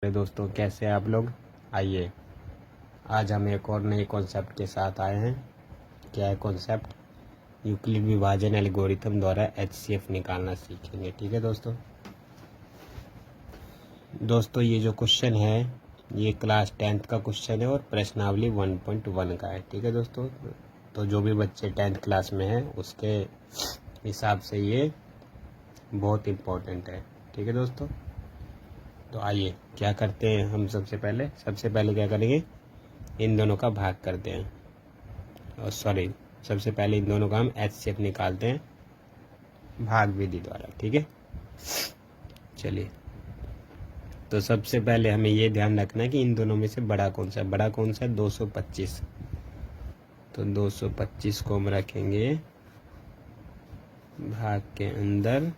दोस्तों कैसे हैं आप लोग। आइए आज हम एक और नए कॉन्सेप्ट के साथ आए हैं। क्या है कॉन्सेप्ट? यूक्लिड विभाजन एल्गोरिथम द्वारा एचसीएफ निकालना सीखेंगे। ठीक है दोस्तों ये जो क्वेश्चन है ये क्लास 10th का क्वेश्चन है और प्रश्नावली 1.1 का है। ठीक है दोस्तों, तो जो भी बच्चे 10th क्लास में हैं उसके हिसाब से ये बहुत इम्पोर्टेंट है। ठीक है दोस्तों, तो आइए क्या करते हैं हम। सबसे पहले क्या करेंगे, इन दोनों का भाग करते हैं। और सबसे पहले इन दोनों का हम एचसीएफ निकालते हैं भाग विधि द्वारा। ठीक है, चलिए। तो सबसे पहले हमें ये ध्यान रखना है कि इन दोनों में से बड़ा कौन सा है 225। तो 225 को हम रखेंगे भाग के अंदर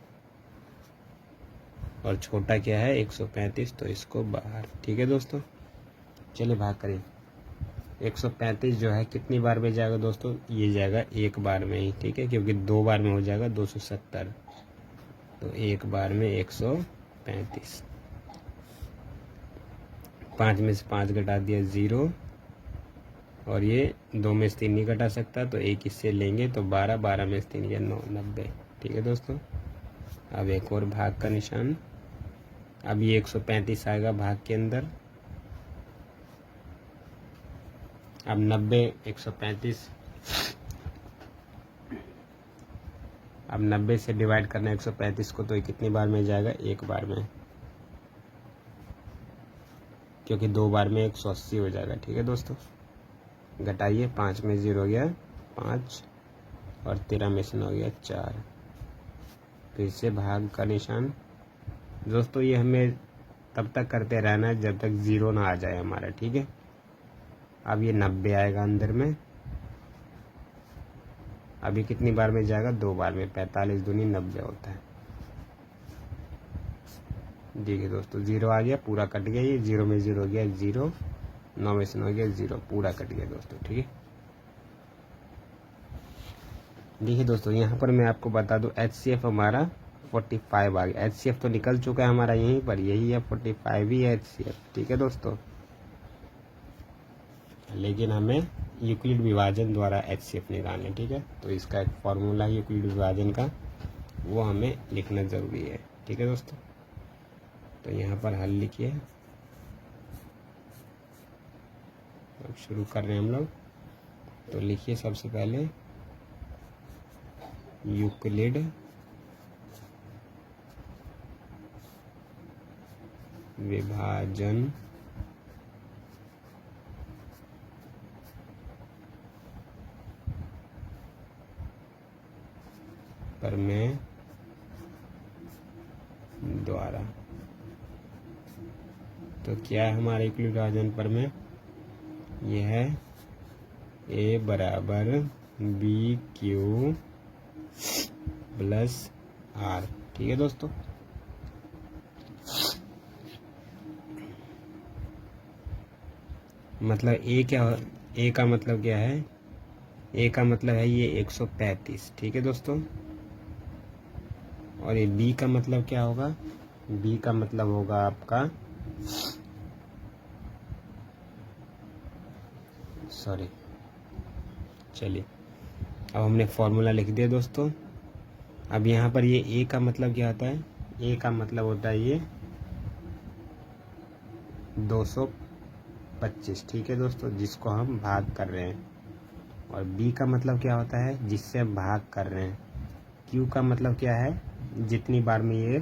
और छोटा क्या है 135, तो इसको बाहर। ठीक है दोस्तों, चलिए भाग करें। 135 जो है कितनी बार में जाएगा दोस्तों? ये जाएगा एक बार में ही। ठीक है, क्योंकि दो बार में हो जाएगा 270, तो एक बार में 135। 5 में से 5 घटा दिया 0, और ये 2 में से 3 नहीं घटा सकता तो एक इससे लेंगे तो 12, 12 में से 3 या 9, 90। ठीक है दोस्तों, अब एक और भाग का निशान। अब ये 135 आएगा भाग के अंदर। अब 90 135, अब 90 से डिवाइड करना 135 को, तो ये कितनी बार में जाएगा? एक बार में, क्योंकि दो बार में 180 हो जाएगा। ठीक है दोस्तों, घटाइए। 5 में 0 हो गया 5, और 13 में से 9 हो गया 4। फिर से भाग का निशान। दोस्तों ये हमें तब तक करते रहना है जब तक 0 ना आ जाए हमारा। ठीक है, अब ये 90 आएगा अंदर में। अभी कितनी बार में जाएगा? दो बार में। 45 दूनी 90 होता है। देखिए दोस्तों 0 आ गया, पूरा कट गया। ये 0 में 0 हो गया 0, 9 में से 9 हो गया 0, पूरा कट गया दोस्तों। ठीक है, देखिए दोस्तों यहाँ पर मैं आपको बता दूं एचसीएफ हमारा 45 आ गया। एचसीएफ तो निकल चुका है हमारा यहीं पर, यही है 45 ही है एचसीएफ। ठीक है दोस्तों, लेकिन हमें यूक्लिड विभाजन द्वारा एचसीएफ निकालना है। ठीक है, तो इसका एक फॉर्मूला है यूक्लिड विभाजन का, वो हमें लिखना ज़रूरी है। ठीक है दोस्तों, तो यहाँ पर हल लिखिए। अब शुरू कर रहे हैं हम लोग। तो लिखिए सबसे पहले यूक्लिड विभाजन प्रमेय द्वारा। तो क्या है हमारा यूक्लिड विभाजन प्रमेय? यह है A बराबर BQ प्लस R। ठीक है दोस्तों, मतलब A का मतलब क्या है? A का मतलब है ये 135। ठीक है दोस्तों, और ये B का मतलब क्या होगा? B का मतलब होगा आपका चलिए अब हमने फॉर्मूला लिख दिया दोस्तों। अब यहाँ पर ये A का मतलब क्या होता है? A का मतलब होता है ये 225। ठीक है दोस्तों, जिसको हम भाग कर रहे हैं। और B का मतलब क्या होता है? जिससे हम भाग कर रहे हैं। Q का मतलब क्या है? जितनी बार में ये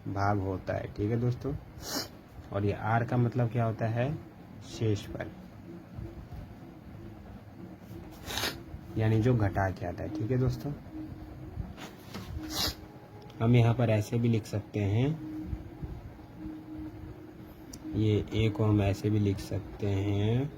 भाग होता है। ठीक है दोस्तों, और ये R का मतलब क्या होता है? शेष पर, यानी जो घटा के आता है। ठीक है दोस्तों, हम यहाँ पर ऐसे भी लिख सकते हैं, ये A को हम ऐसे भी लिख सकते हैं,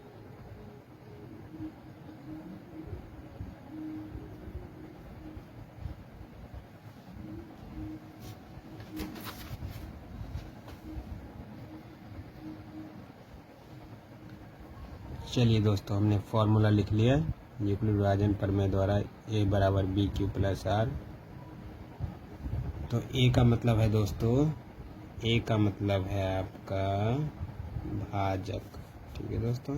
चलिए दोस्तों हमने फॉर्मूला लिख लिया यूक्लिड विभाजन प्रमेय द्वारा। A बराबर BQ प्लस R। तो A का मतलब है दोस्तों ए का मतलब है आपका भाजक, ठीक है दोस्तों।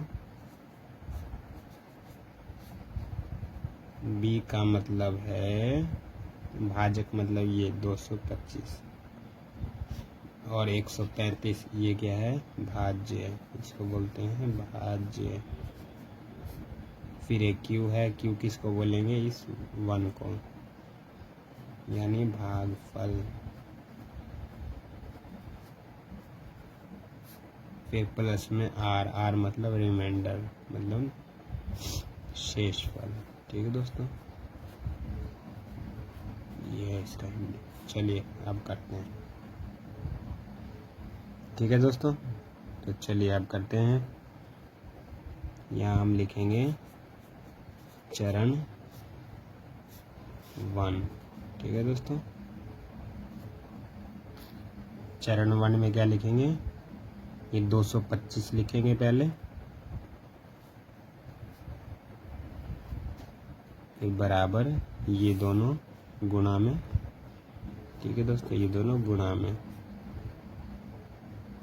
बी का मतलब है भाजक, मतलब ये 225 और 135, ये क्या है भाज्य, इसको बोलते हैं भाज्य। फिर एक क्यू है, क्यू किसको बोलेंगे, इस 1 को, यानी भागफल। फिर प्लस में आर, आर मतलब रिमाइंडर, मतलब शेषफल, ठीक है दोस्तों। ये है इसका हिंदी। चलिए अब करते हैं, ठीक है दोस्तों। तो चलिए अब करते हैं। यहाँ हम लिखेंगे चरण 1, ठीक है दोस्तों। चरण 1 में क्या लिखेंगे, ये 225 लिखेंगे पहले, फिर बराबर ये दोनों गुणा में, ठीक है दोस्तों, ये दोनों गुणा में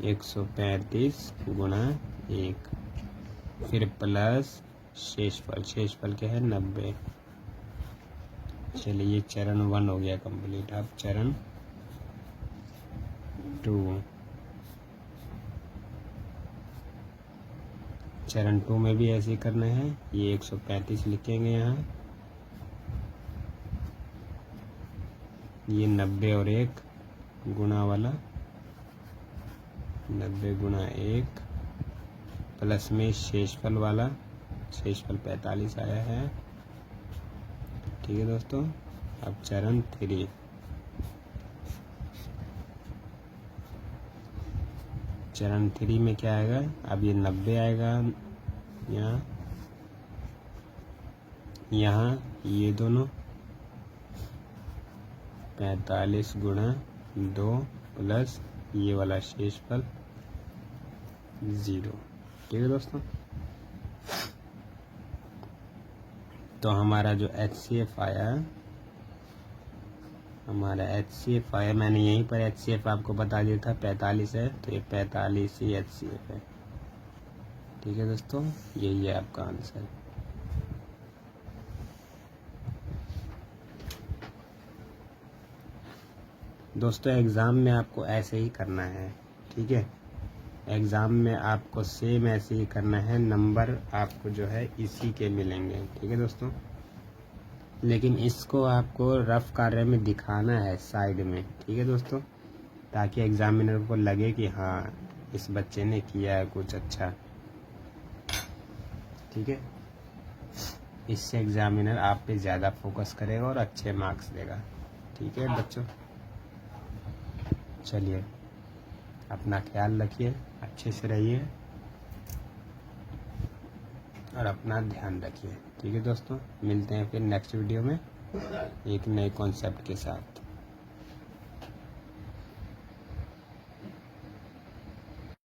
135 गुणा 1, फिर प्लस शेषफल, शेषफल क्या है 90। चलिए ये चरण 1 हो गया कंप्लीट। अब चरण 2, चरण 2 में भी ऐसे ही करना है। ये 135 लिखेंगे यहाँ, ये 90 और 1 गुणा वाला, 90 गुणा 1 प्लस में शेषफल वाला, शेषफल 45 आया है, ठीक है दोस्तों। अब चरण 3, चरण 3 में क्या आएगा, अब ये 90 आएगा यहाँ ये दोनों 45 गुणा 2 प्लस ये वाला शेषफल 0, ठीक है दोस्तों। तो हमारा जो HCF आया, हमारा HCF आया, मैंने यहीं पर HCF आपको बता दिया था 45 है, तो ये 45 ही HCF है, ठीक है दोस्तों। यही है आपका आंसर। दोस्तों एग्ज़ाम में आपको ऐसे ही करना है, ठीक है। एग्ज़ाम में आपको सेम ऐसे ही करना है, नंबर आपको जो है इसी के मिलेंगे, ठीक है दोस्तों। लेकिन इसको आपको रफ कार्य में दिखाना है साइड में, ठीक है दोस्तों, ताकि एग्जामिनर को लगे कि हाँ इस बच्चे ने किया है कुछ अच्छा, ठीक है। इससे एग्जामिनर आप पे ज़्यादा फोकस करेगा और अच्छे मार्क्स देगा, ठीक है बच्चों। चलिए अपना ख्याल रखिए, अच्छे से रहिए और अपना ध्यान रखिए, ठीक है दोस्तों। मिलते हैं फिर नेक्स्ट वीडियो में एक नए कॉन्सेप्ट के साथ।